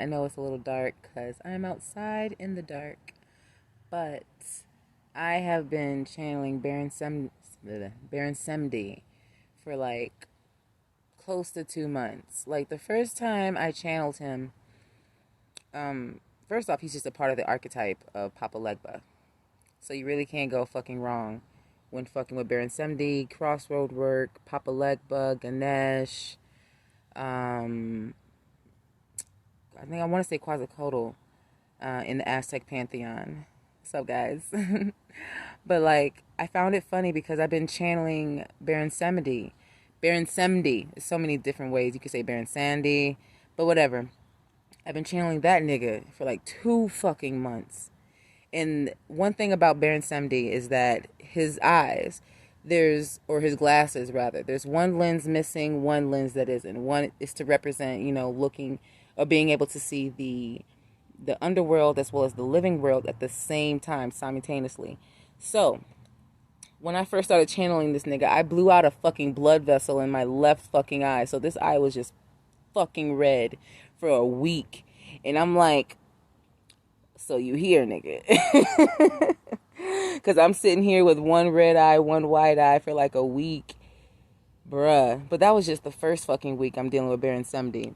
I know it's a little dark because I'm outside in the dark. But I have been channeling Baron Semdi for like close to 2 months. Like the first time I channeled him, first off, he's just a part of the archetype of Papa Legba. So you really can't go fucking wrong when fucking with Baron Semdi, Crossroad Work, Papa Legba, Ganesh, I think I want to say Quetzalcoatl in the Aztec pantheon. What's up, guys? But like, I found it funny because I've been channeling Baron Samedi. Baron Semdi. There's so many different ways. You could say Baron Sandy, but whatever. I've been channeling that nigga for like 2 fucking months. And one thing about Baron Semdi is that his eyes, or his glasses rather, there's one lens missing, one lens that isn't. One is to represent, looking or being able to see the underworld as well as the living world at the same time, simultaneously. So, when I first started channeling this nigga, I blew out a fucking blood vessel in my left fucking eye. So this eye was just fucking red for a week. And I'm like, so you here, nigga. Because I'm sitting here with one red eye, one white eye for like a week. Bruh. But that was just the first fucking week I'm dealing with Baron Semdi.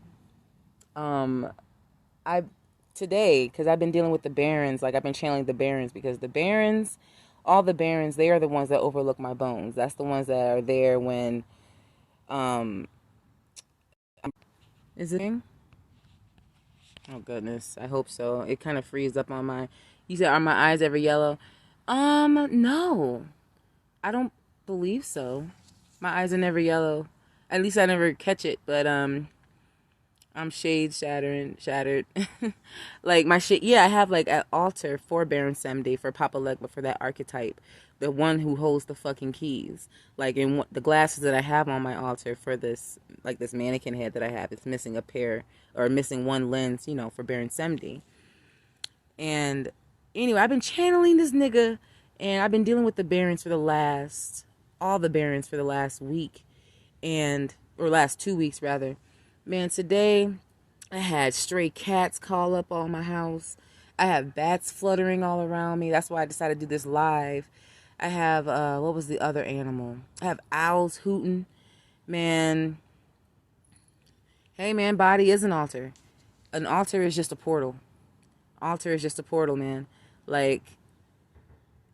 Today, because I've been dealing with the Barons, like I've been channeling the Barons, because the Barons, all the Barons, they are the ones that overlook my bones. That's the ones that are there when, is it? Oh goodness, I hope so. It kind of frees up on you said, are my eyes ever yellow? No. I don't believe so. My eyes are never yellow. At least I never catch it, but, I'm shattered. Like my shit, yeah, I have like an altar for Baron Semdi, for Papa Legba, for that archetype. The one who holds the fucking keys. Like in the glasses that I have on my altar for this, like this mannequin head that I have, it's missing a pair, or missing one lens, for Baron Semdi. And anyway, I've been channeling this nigga, and I've been dealing with the Barons all the Barons for the last week, or last 2 weeks rather. Man, today I had stray cats call up on my house. I have bats fluttering all around me. That's why I decided to do this live. I have, what was the other animal? I have owls hooting. Man. Hey, man, body is an altar. An altar is just a portal. Altar is just a portal, man. Like,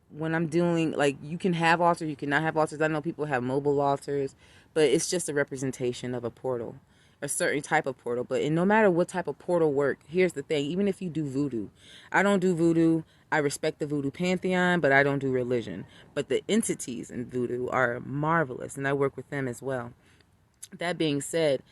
when I'm doing, like, you can have altars, you cannot have altars. I know people have mobile altars, but it's just a representation of a portal. A certain type of portal. But no matter what type of portal work, here's the thing, even if you do voodoo, I don't do voodoo. I respect the voodoo pantheon, but I don't do religion. But the entities in voodoo are marvelous, and I work with them as well. That being said,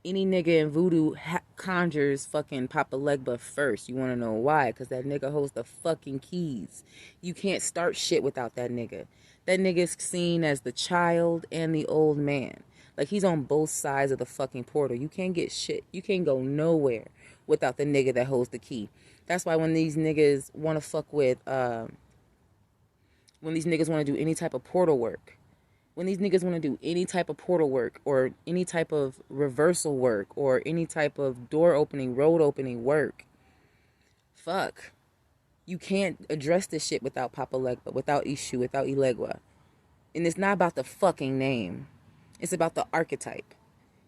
any nigga in voodoo conjures fucking Papa Legba first. You want to know why? Because that nigga holds the fucking keys. You can't start shit without that nigga. That nigga's seen as the child and the old man. Like, he's on both sides of the fucking portal. You can't get shit. You can't go nowhere without the nigga that holds the key. That's why when these niggas want to fuck with, when these niggas want to do any type of portal work, or any type of reversal work, or any type of door opening, road opening work, fuck. You can't address this shit without Papa Legba, without Ishu, without Ilegwa. And it's not about the fucking name. It's about the archetype.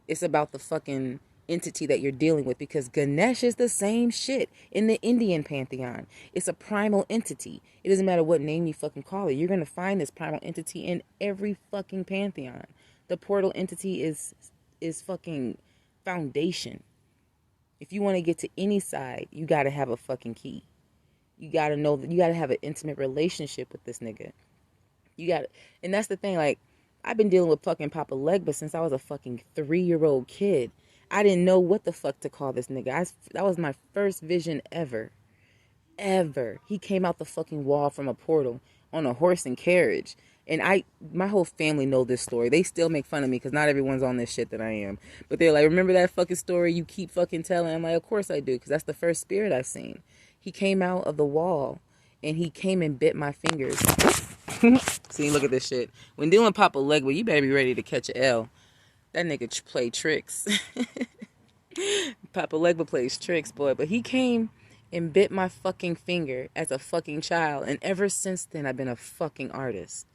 It's about the fucking entity that you're dealing with, because Ganesh is the same shit in the Indian pantheon. It's a primal entity. It doesn't matter what name you fucking call it. You're going to find this primal entity in every fucking pantheon. The portal entity is fucking foundation. If you want to get to any side, you got to have a fucking key. You got to know that you got to have an intimate relationship with this nigga. And that's the thing, like, I've been dealing with fucking Papa Legba since I was a fucking 3-year-old kid. I didn't know what the fuck to call this nigga. That was my first vision ever. He came out the fucking wall from a portal on a horse and carriage. And my whole family know this story. They still make fun of me because not everyone's on this shit that I am. But they're like, remember that fucking story you keep fucking telling? I'm like, of course I do, because that's the first spirit I've seen. He came out of the wall and he came and bit my fingers. See, look at this shit. When dealing with Papa Legba, you better be ready to catch a L. That nigga play tricks. Papa Legba plays tricks, boy. But he came and bit my fucking finger as a fucking child. And ever since then, I've been a fucking artist.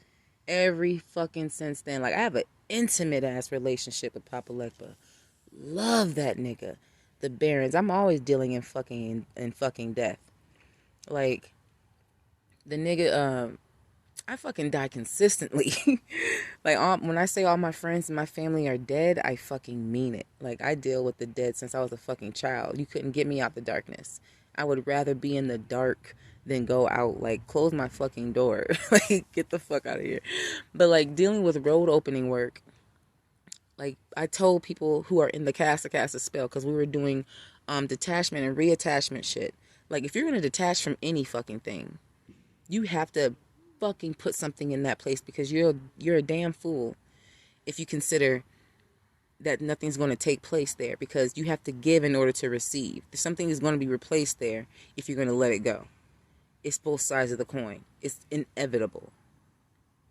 Every fucking since then. Like, I have an intimate ass relationship with Papa Legba. Love that nigga. The Barons. I'm always dealing in fucking death. Like, the nigga, I fucking die consistently. Like, when I say all my friends and my family are dead, I fucking mean it. Like, I deal with the dead since I was a fucking child. You couldn't get me out the darkness. I would rather be in the dark than go out. Like, close my fucking door. Like, get the fuck out of here. But, like, dealing with road opening work, like, I told people who are in the cast to cast a spell, because we were doing detachment and reattachment shit. Like, if you're going to detach from any fucking thing, you have to fucking put something in that place, because you're a damn fool if you consider that nothing's going to take place there, because you have to give in order to receive. Something is going to be replaced there if you're going to let it go. It's both sides of the coin. It's inevitable.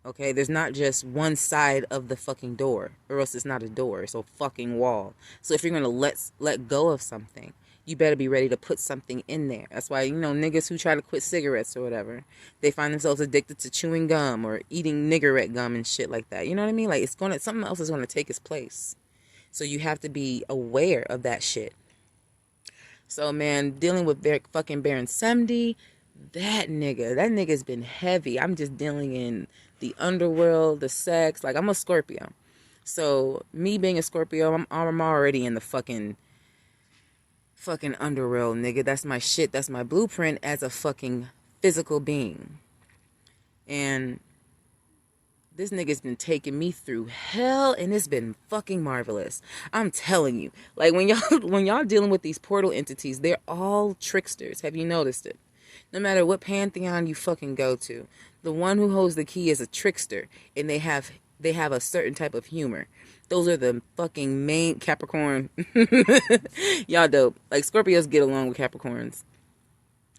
Okay, there's not just one side of the fucking door, or else it's not a door, it's a fucking wall. So if you're going to let go of something, you better be ready to put something in there. That's why, niggas who try to quit cigarettes or whatever, they find themselves addicted to chewing gum or eating niggerette gum and shit like that. You know what I mean? Like, something else is going to take its place. So you have to be aware of that shit. So, man, dealing with fucking Baron Semdi, that nigga's been heavy. I'm just dealing in the underworld, the sex. Like, I'm a Scorpio. So, me being a Scorpio, I'm already in the fucking underworld, nigga. That's my shit. That's my blueprint as a fucking physical being. And this nigga's been taking me through hell, and it's been fucking marvelous. I'm telling you. Like, when y'all dealing with these portal entities, they're all tricksters. Have you noticed it? No matter what pantheon you fucking go to, the one who holds the key is a trickster, and they have a certain type of humor. Those are the fucking main Capricorn. Y'all dope. Like, Scorpios get along with Capricorns.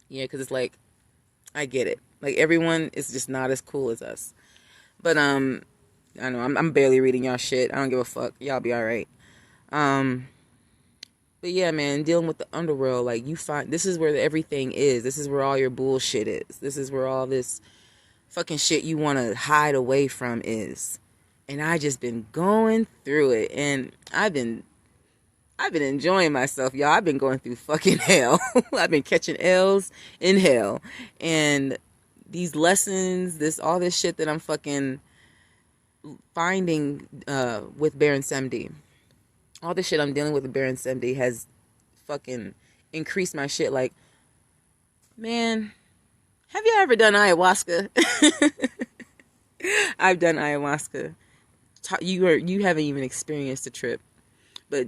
Yeah, because it's like, I get it. Like, everyone is just not as cool as us. But, I know, I'm barely reading y'all shit. I don't give a fuck. Y'all be alright. But yeah, man, dealing with the underworld, like, you find, this is where everything is. This is where all your bullshit is. This is where all this fucking shit you want to hide away from is. And I just been going through it, and I've been enjoying myself, y'all. I've been going through fucking hell. I've been catching L's in hell. And these lessons, all this shit that I'm fucking finding with Baron Semdi, all this shit I'm dealing with Baron Semdi has fucking increased my shit. Like, man, have you ever done ayahuasca? I've done ayahuasca. You haven't even experienced the trip. But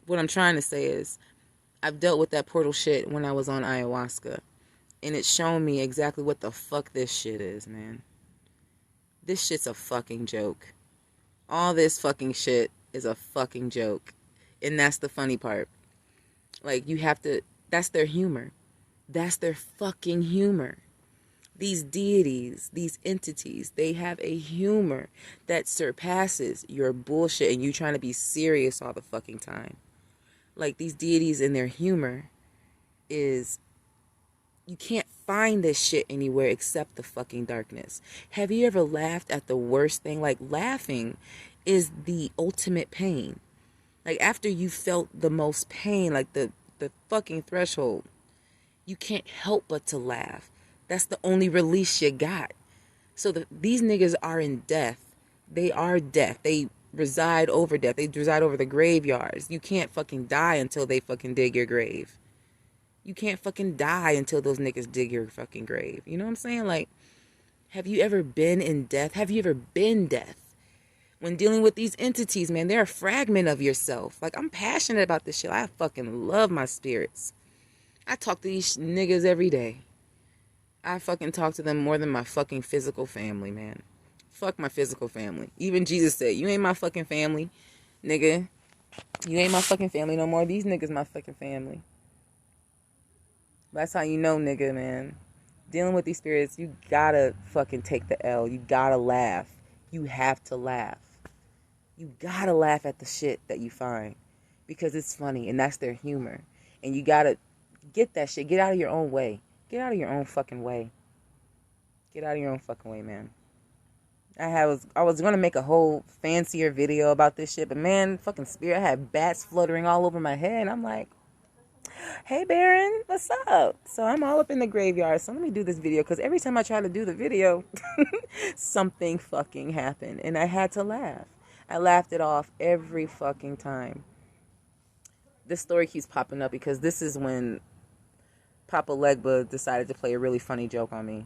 what I'm trying to say is, I've dealt with that portal shit when I was on ayahuasca. And it's shown me exactly what the fuck this shit is, man. This shit's a fucking joke. All this fucking shit is a fucking joke. And that's the funny part. Like, that's their humor. That's their fucking humor. These deities, these entities, they have a humor that surpasses your bullshit and you trying to be serious all the fucking time. Like, these deities and their humor is, you can't find this shit anywhere except the fucking darkness. Have you ever laughed at the worst thing? Like, laughing is the ultimate pain. Like, after you felt the most pain, like the fucking threshold, you can't help but to laugh. That's the only release you got. So these niggas are in death. They are death. They reside over death. They reside over the graveyards. You can't fucking die until they fucking dig your grave. You can't fucking die until those niggas dig your fucking grave. You know what I'm saying? Like, have you ever been in death? Have you ever been death? When dealing with these entities, man, they're a fragment of yourself. Like, I'm passionate about this shit. I fucking love my spirits. I talk to these niggas every day. I fucking talk to them more than my fucking physical family, man. Fuck my physical family. Even Jesus said, you ain't my fucking family, nigga. You ain't my fucking family no more. These niggas my fucking family. That's how you know, nigga, man. Dealing with these spirits, you gotta fucking take the L. You gotta laugh. You have to laugh. You gotta laugh at the shit that you find. because it's funny and that's their humor. And you gotta get that shit. Get out of your own way. Get out of your own fucking way. Get out of your own fucking way, man. I was gonna make a whole fancier video about this shit, but man, fucking spirit, I had bats fluttering all over my head. And I'm like, hey Baron, what's up? So I'm all up in the graveyard. So let me do this video because every time I try to do the video, something fucking happened, and I had to laugh. I laughed it off every fucking time. This story keeps popping up because this is when Papa Legba decided to play a really funny joke on me.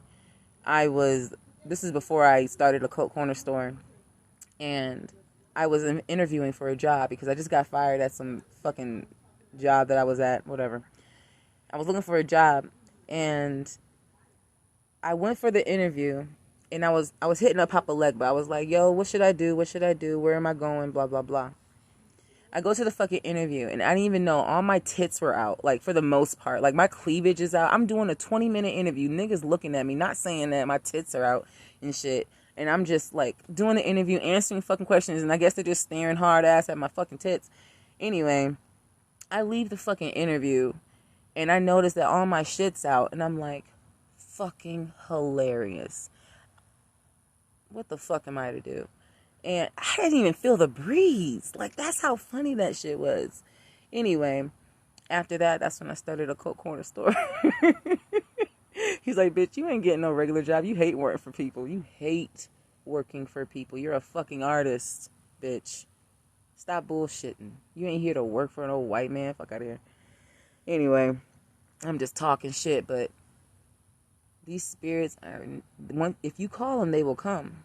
This is before I started a corner store, and I was interviewing for a job because I just got fired at some fucking job that I was at, whatever. I was looking for a job, and I went for the interview, and I was hitting up Papa Legba. I was like, yo, what should I do? What should I do? Where am I going? Blah, blah, blah. I go to the fucking interview, and I didn't even know all my tits were out, like, for the most part. Like, my cleavage is out. I'm doing a 20-minute interview. Niggas looking at me, not saying that my tits are out and shit. And I'm just, like, doing the interview, answering fucking questions, and I guess they're just staring hard ass at my fucking tits. Anyway, I leave the fucking interview, and I notice that all my shit's out, and I'm like, fucking hilarious. What the fuck am I to do? And I didn't even feel the breeze. Like, that's how funny that shit was. Anyway, after that, that's when I started a Coke corner store. He's like, bitch, you ain't getting no regular job. You hate working for people. You hate working for people. You're a fucking artist, bitch. Stop bullshitting. You ain't here to work for an old white man. Fuck out of here. Anyway, I'm just talking shit, but these spirits are, if you call them, they will come.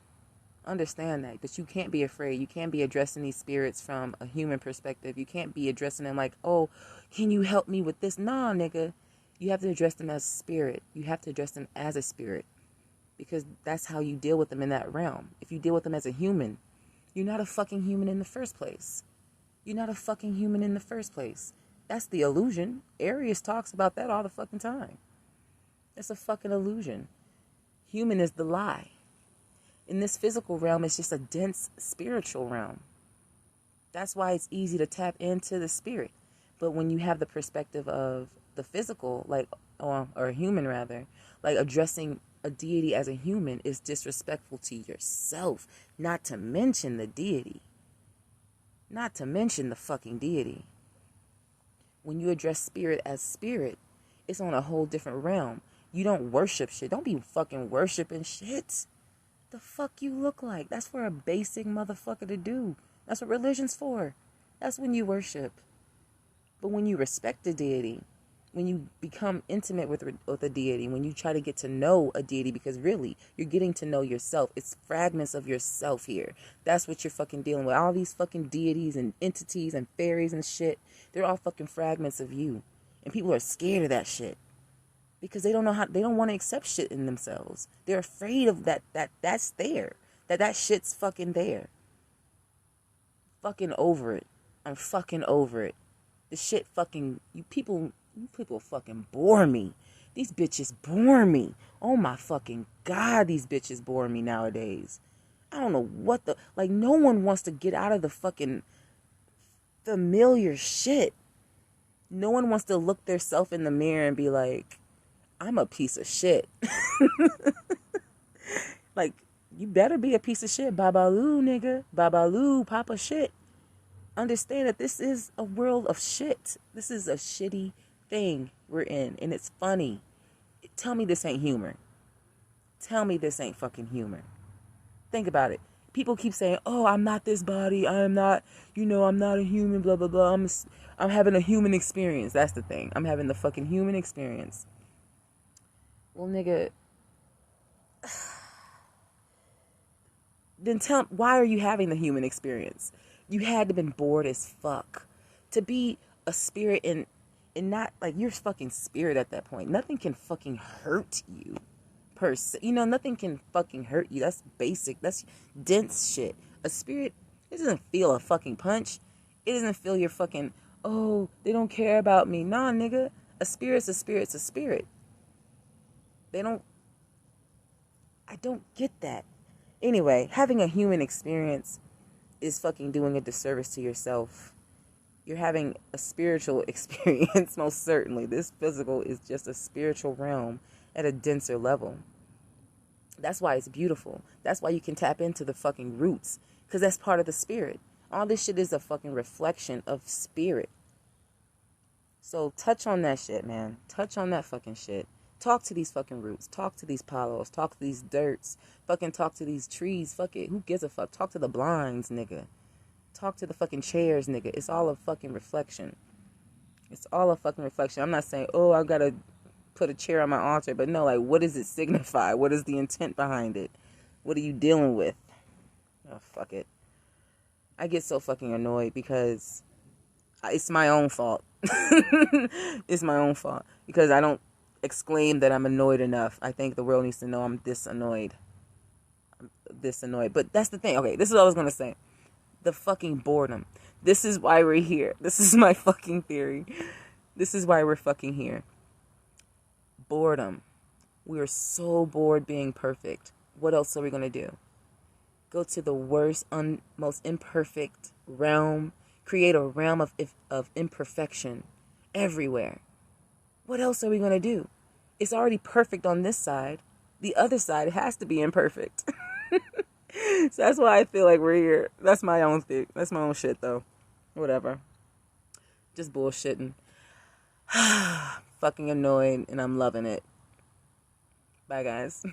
Understand that, but you can't be afraid. You can't be addressing these spirits from a human perspective. You can't be addressing them like, oh, can you help me with this? Nah, nigga. You have to address them as a spirit. You have to address them as a spirit, because that's how you deal with them in that realm. If you deal with them as a human, you're not a fucking human in the first place. You're not a fucking human in the first place. That's the illusion. Arius talks about that all the fucking time. It's a fucking illusion. Human is the lie. In this physical realm, it's just a dense spiritual realm. That's why it's easy to tap into the spirit. But when you have the perspective of the physical, like, or a human rather, like addressing a deity as a human is disrespectful to yourself, not to mention the deity. Not to mention the fucking deity. When you address spirit as spirit, it's on a whole different realm. You don't worship shit. Don't be fucking worshiping shit. The fuck you look like? That's for a basic motherfucker to do. That's what religion's for. That's when you worship. But when you respect the deity, when you become intimate with a deity, when you try to get to know a deity, because really, you're getting to know yourself. It's fragments of yourself here. That's what you're fucking dealing with. All these fucking deities and entities and fairies and shit, they're all fucking fragments of you. And people are scared of that shit. Because they don't know how, they don't want to accept shit in themselves. They're afraid of that's there. That shit's fucking there. Fucking over it. I'm fucking over it. The shit fucking, you people fucking bore me. These bitches bore me. Oh my fucking God, these bitches bore me nowadays. I don't know what like, no one wants to get out of the fucking familiar shit. No one wants to look their self in the mirror and be like, I'm a piece of shit. Like, you better be a piece of shit. Babaloo, nigga. Babaloo, papa shit. Understand that this is a world of shit. This is a shitty thing we're in. And it's funny. Tell me this ain't humor. Tell me this ain't fucking humor. Think about it. People keep saying, oh, I'm not this body. I'm not, I'm not a human, blah, blah, blah. I'm having a human experience. That's the thing. I'm having the fucking human experience. Well, nigga, then why are you having the human experience? You had to have been bored as fuck. To be a spirit and not, like, you're fucking spirit at that point. Nothing can fucking hurt you. Nothing can fucking hurt you. That's basic. That's dense shit. A spirit, it doesn't feel a fucking punch. It doesn't feel your fucking, oh, they don't care about me. Nah, nigga. A spirit's a spirit's a spirit. I don't get that. Anyway, having a human experience is fucking doing a disservice to yourself. You're having a spiritual experience, most certainly. This physical is just a spiritual realm at a denser level. That's why it's beautiful. That's why you can tap into the fucking roots, because that's part of the spirit. All this shit is a fucking reflection of spirit. So touch on that shit, man. Touch on that fucking shit. Talk to these fucking roots. Talk to these palos. Talk to these dirts. Fucking talk to these trees. Fuck it. Who gives a fuck? Talk to the blinds, nigga. Talk to the fucking chairs, nigga. It's all a fucking reflection. It's all a fucking reflection. I'm not saying, oh, I gotta put a chair on my altar. But no, like, what does it signify? What is the intent behind it? What are you dealing with? Oh, fuck it. I get so fucking annoyed because it's my own fault. It's my own fault. Because I don't exclaim that I'm annoyed enough. I think the world needs to know I'm this annoyed. But that's the thing. Okay, this is what I was going to say. The fucking boredom. This is why we're here. This is my fucking theory. This is why we're fucking here. Boredom. We are so bored being perfect. What else are we going to do? Go to the worst, most imperfect realm. Create a realm of imperfection everywhere. What else are we going to do? It's already perfect on this side. The other side has to be imperfect. So that's why I feel like we're here. That's my own thing. That's my own shit, though. Whatever. Just bullshitting. Fucking annoyed, and I'm loving it. Bye, guys.